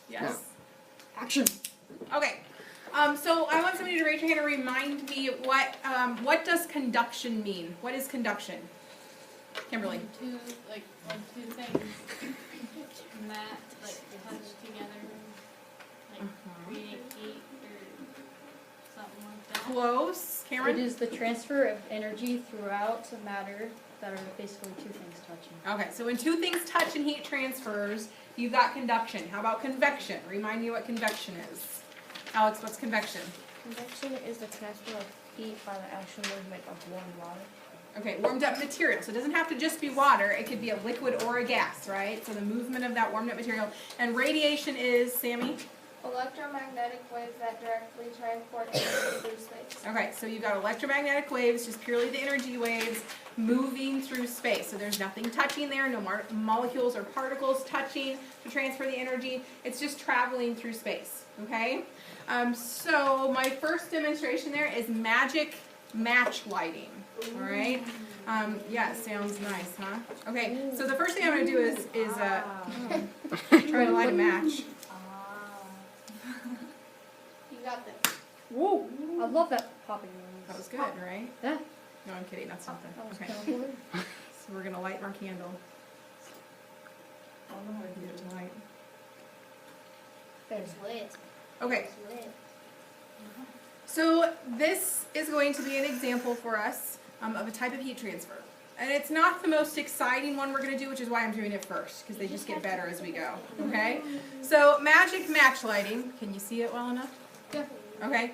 Yes. Action. Okay. So I want somebody to raise your hand and remind me what does conduction mean? What is conduction? Kimberly. Two things that touch together, create heat or something like that. Close. It Cameron? is the transfer of energy throughout matter that are basically two things touching. Okay, so when two things touch and heat transfers, you've got conduction. How about convection? Remind me what convection is. Alex, what's convection? Convection is the transfer of heat by the actual movement of warm water. Okay, warmed up material. So it doesn't have to just be water. It could be a liquid or a gas, right? So the movement of that warmed up material. And radiation is, Sammy? Electromagnetic waves that directly transport energy through space. Okay, so you've got electromagnetic waves, just purely the energy waves, moving through space. So there's nothing touching there, no molecules or particles touching to transfer the energy. It's just traveling through space, okay? So my first demonstration there is magic match lighting, all right? Yeah, it sounds nice, huh? Okay, so the first thing I'm going to do is try to light a match. You got this. Whoa! I love that popping noise. That was good, right? Yeah. No, I'm kidding, that's something. That was Okay, kind of cool. so we're going to light our candle. I don't know how to get it to light. It's lit. Okay, It's lit. so this is going to be an example for us of a type of heat transfer. And it's not the most exciting one we're going to do, which is why I'm doing it first, because they just get better as we go, okay? So magic match lighting, can you see it well enough? Yeah. Okay.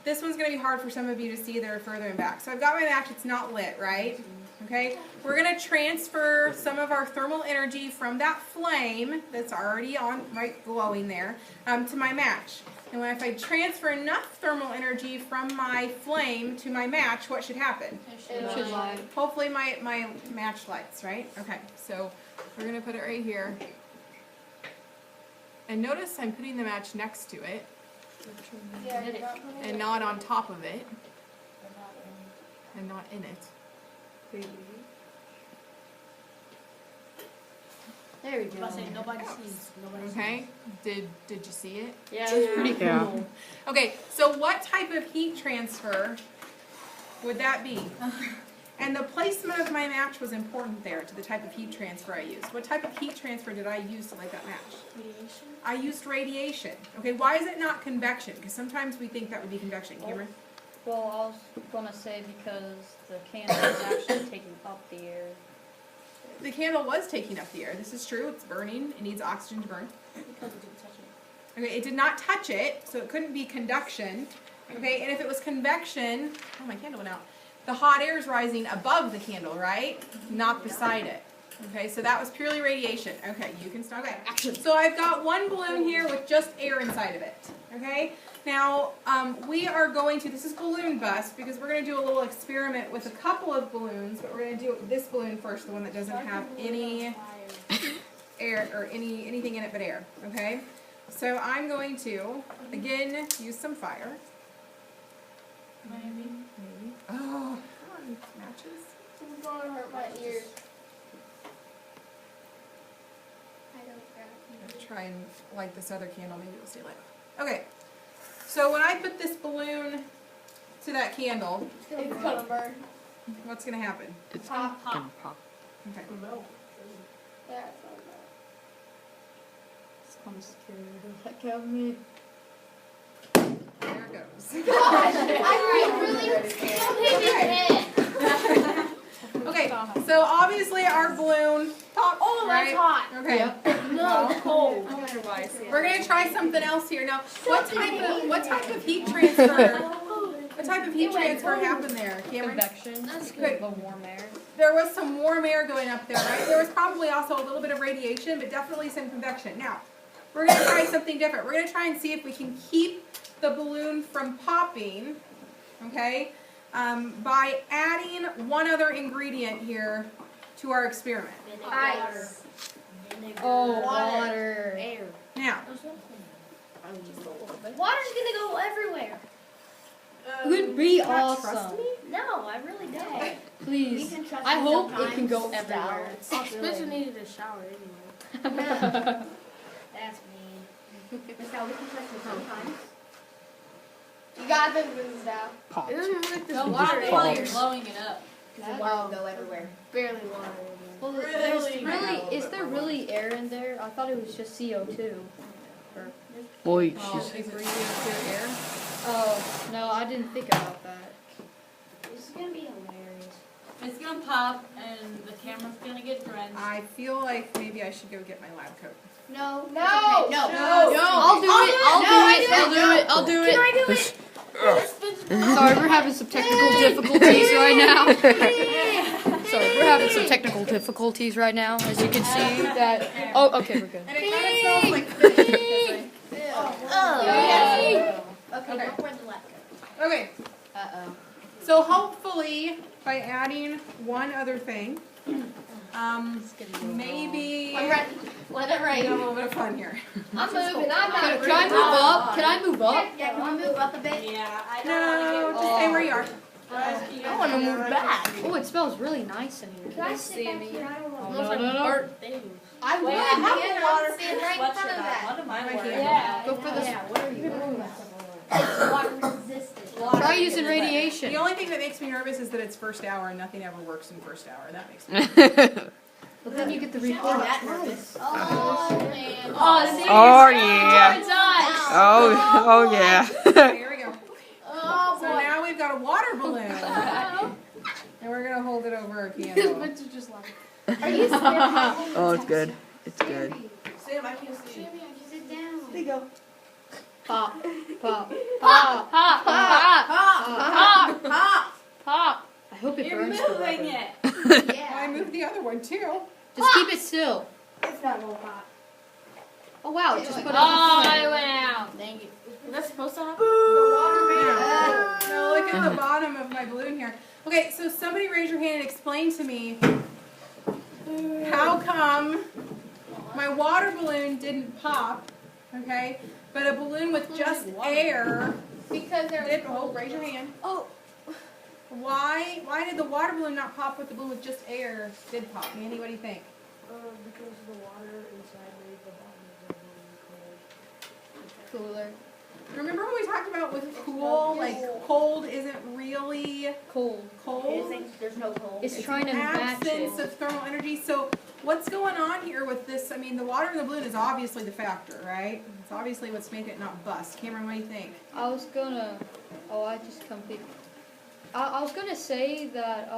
This one's going to be hard for some of you to see that are further in back. So I've got my match, it's not lit, right? Okay, we're going to transfer some of our thermal energy from that flame that's already on, right, glowing there, to my match. And if I transfer enough thermal energy from my flame to my match, what should happen? It should light. Hopefully my match lights, right? Okay, so we're going to put it right here. And notice I'm putting the match next to it Yeah, you're not putting and it- not on top of it and not in it. There we go. I say nobody sees. Nobody Okay, did you see it? Yeah, it was pretty Yeah. cool. Okay, so what type of heat transfer would that be? And the placement of my match was important there to the type of heat transfer I used. What type of heat transfer did I use to light that match? Radiation. I used radiation. Okay, why is it not convection? Because sometimes we think that would be convection. Cameron? Well, I was gonna say because the candle is actually taking up the air. The candle was taking up the air. This is true. It's burning. It needs oxygen to burn. because it didn't touch it. Okay, it did not touch it, so it couldn't be conduction. Okay, and if it was convection, oh, my candle went out. The hot air is rising above the candle, right? Not beside it. Okay, so that was purely radiation. Okay, you can stop. Okay, action. So I've got one balloon here with just air inside of it. Okay, now we are going to, this is balloon bust, because we're going to do a little experiment with a couple of balloons, but we're going to do this balloon first, the one that doesn't have any air or anything in it but air. Okay, so I'm going to again use some fire. Maybe. Oh, come on, matches. It's going to hurt my ears. I don't grab I'm gonna try and light this other candle. Maybe it'll stay lit. Okay, so when I put this balloon to that candle, It's gonna burn. what's gonna happen? It's Pop. gonna pop. Okay. Yeah, it's gonna burn. It's kind of scary. Like, help me. There it goes. Gosh, I really hit your head. Okay, so obviously our balloon popped. Oh, that's right? hot. Okay. No, it's cold. We're gonna try something else here now. What type of heat transfer? What type of heat transfer happened there, Cameron? Convection. That's good. The warm air. There was some warm air going up there, right? There was probably also a little bit of radiation, but definitely some convection. Now, we're going to try something different. We're going to try and see if we can keep the balloon from popping, okay, by adding one other ingredient here to our experiment. Ice. Oh, water. Air. Now, Water's gonna go everywhere. Would be you not trust awesome. me? No, I really don't. Please. We can trust I me hope sometimes. it can go everywhere. Really. Spencer needed a shower anyway. That's mean. That's how we can touch it sometimes. You got the balloons down. Popped. The water is Pops. like blowing it up. Because the water will go everywhere. Barely water. Well, Really? there's really, is there really air in there? I thought it was just CO2. Boy, Oh, she's is radiative air? Oh, no, I didn't think about that. This is gonna be hilarious. It's gonna pop and the camera's gonna get drenched. I feel like maybe I should go get my lab coat. No. No. Okay, no. I'll do it. I'll do it. Can I do it? Sorry, we're having some technical difficulties right now. Sorry, we're having some technical difficulties right now, as you can see. That. Oh, okay, we're good. And it kind of smells like fish. Okay, Okay. don't wear the lab coat. Okay, Uh-oh. so hopefully by adding one other thing, maybe I'm ready. Let it we rain. have a little bit of fun here. I'm moving. I'm not Can I move up? Can I move up? Yeah, can we move up a bit? Yeah, I don't No, wanna just stay where you are. get. I wanna move back. Oh, it smells really nice in here. Can I sit back here? I don't want No, no, no. Burnt things. I would Wait, have I have been the water. I'm sitting right in What's front of your- that. What am I My wearing? hand. Yeah. Go for the. Yeah, what are you doing? It's water resistant. Try using The radiation. only thing that makes me nervous is that it's first hour and nothing ever works in first hour. That makes me But then you get the Oh, report. that nervous. Oh, man. Oh, see? Oh yeah. It's us. Oh yeah. There we go. Oh So now we've got a water balloon. And we're gonna hold it over a candle. just like. Are you serious? Oh, it's good. It's good. Sam, I can't see. Sit down. There you go. Pop, pop, pop, pop, pop, Pop! pop. I hope it You're burns the moving rubber. it. I Yeah. moved the other one too. Just keep it still. It's not gonna pop. Oh wow, it just put it Oh, on I went out. Dang it. Is that supposed to happen? The water Yeah. man. Now look at the bottom of my balloon here. Okay, so somebody raise your hand and explain to me how come my water balloon didn't pop, okay, but a balloon with just air Because there did. was Oh, raise your hand. Oh. Why did the water balloon not pop with the balloon with just air did pop? Mandy, what do you think? Because the water inside made the bottom of the balloon cold. cooler. Remember when we talked about with cool, like cold isn't really Cold. cold? There's no hole. It's trying to match it. Absence of thermal energy. So what's going on here with this? I mean, the water in the balloon is obviously the factor, right? It's obviously what's making it not bust. Cameron, what do you think? I was gonna. Oh, I just completed. I was gonna say that.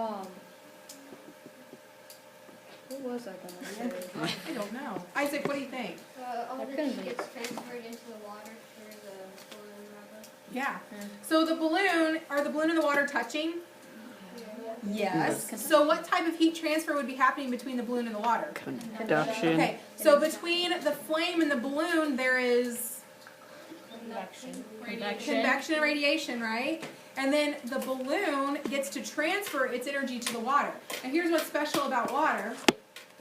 What was I gonna say? I don't know. Isaac, what do you think? All That the couldn't heat be. gets transferred into the water through the balloon rubber. Yeah. So the balloon, are the balloon and the water touching? Yes. So what type of heat transfer would be happening between the balloon and the water? Conduction. Okay. So between the flame and the balloon, there is convection and radiation, right? And then the balloon gets to transfer its energy to the water. And here's what's special about water.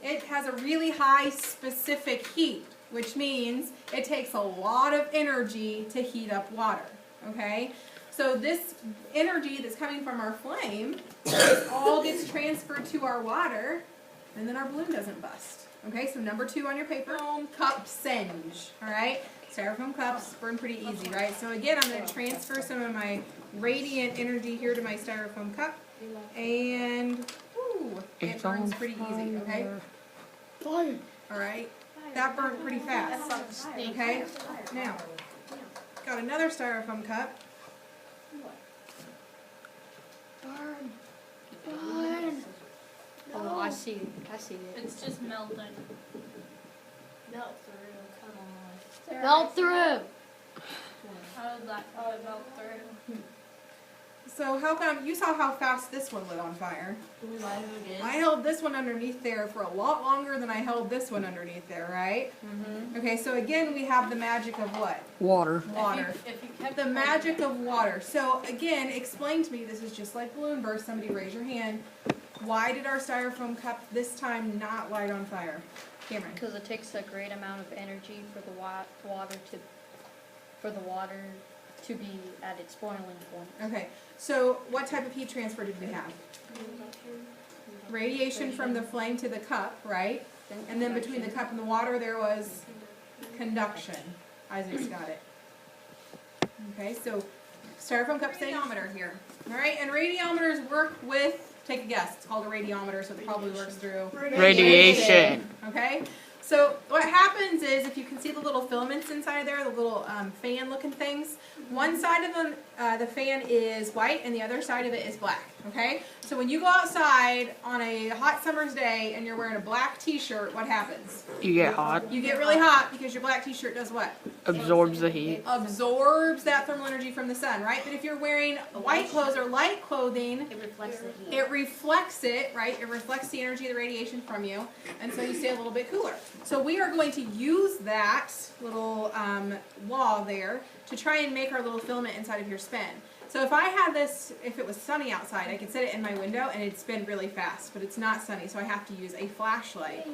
It has a really high specific heat, which means it takes a lot of energy to heat up water, okay? So this energy that's coming from our flame all gets transferred to our water, and then our balloon doesn't bust. Okay, so number 2 on your paper, cup singe, all right? Styrofoam cups burn pretty easy, right? So again, I'm going to transfer some of my radiant energy here to my styrofoam cup, and whew, it burns pretty easy, okay? All right, that burned pretty fast, okay? Now, got another styrofoam cup. Burn. Burn. Oh, I see it. I see it. It's just melting. Melt through. Come on. Melt through. How did that melt through? So how come, you saw how fast this one lit on fire. I held this one underneath there for a lot longer than I held this one underneath there, right? Mm-hmm. Okay, so again, we have the magic of what? Water. Water. If you kept The magic of water. So again, explain to me, this is just like balloon burst, somebody raise your hand. Why did our styrofoam cup this time not light on fire? Cameron. Because it takes a great amount of energy for the water to be at its boiling point. Okay, so what type of heat transfer did we have? Radiation from the flame to the cup, right? And then between the cup and the water there was conduction. Isaac's got it. Okay, so styrofoam cup radiometer here. All right, and radiometers work with, take a guess, it's called a radiometer, so it probably works through Radiation. Okay, so what happens is, if you can see the little filaments inside there, the little fan-looking things, one side of the fan is white and the other side of it is black. Okay, so when you go outside on a hot summer's day and you're wearing a black T-shirt, what happens? You get hot. You get really hot because your black T-shirt does what? Absorbs the heat. Absorbs that thermal energy from the sun, right? But if you're wearing white clothes or light clothing, It reflects the heat. it reflects it, right? It reflects the energy of the radiation from you, and so you stay a little bit cooler. So we are going to use that little wall there to try and make our little filament inside of your spin. So if I had this, if it was sunny outside, I could set it in my window and it'd spin really fast, but it's not sunny, so I have to use a flashlight,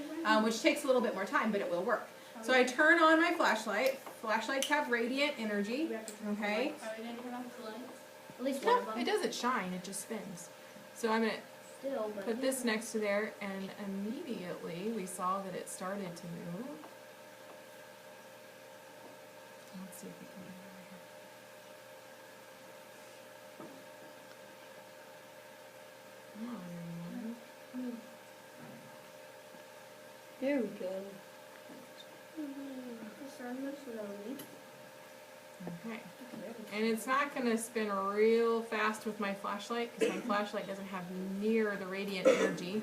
which takes a little bit more time, but it will work. So I turn on my flashlight. Flashlights have radiant energy, okay? Are we gonna turn off the lights? At least one No, of them. it doesn't shine, it just spins. So I'm going to Still, but. put this next to there, and immediately we saw that it started to move. Let's see if we can get it over here. Come on, everyone. There we go. The sun moves slowly. Okay. And it's not going to spin real fast with my flashlight, because my flashlight doesn't have near the radiant energy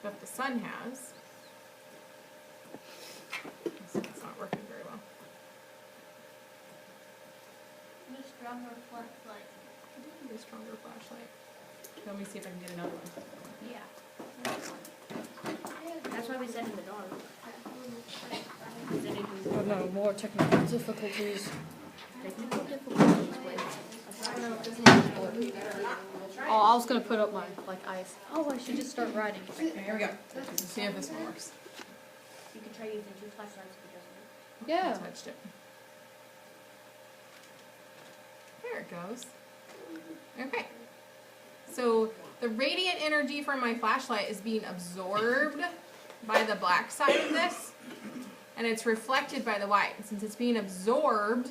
that the sun has. It's not working very well. Need a stronger flashlight. I need a stronger flashlight. Let me see if I can get another one. Yeah. That's why we said in the dark. Is anything Oh no, more technical difficulties. technical difficulties with? Oh, I was gonna put up my, ice. Oh, I should just start writing. Okay, here we go. Let's see if this one works. You could try using 2 flashlights if it doesn't work. I Yeah. touched it. There it goes. Okay. So the radiant energy from my flashlight is being absorbed by the black side of this, and it's reflected by the white. And since it's being absorbed,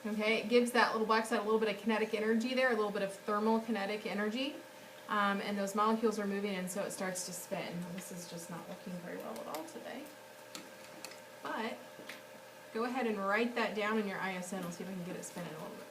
okay, it gives that little black side a little bit of kinetic energy there, a little bit of thermal kinetic energy, and those molecules are moving, and so it starts to spin. This is just not working very well at all today. But go ahead and write that down in your ISN. We'll see if I can get it spinning a little bit.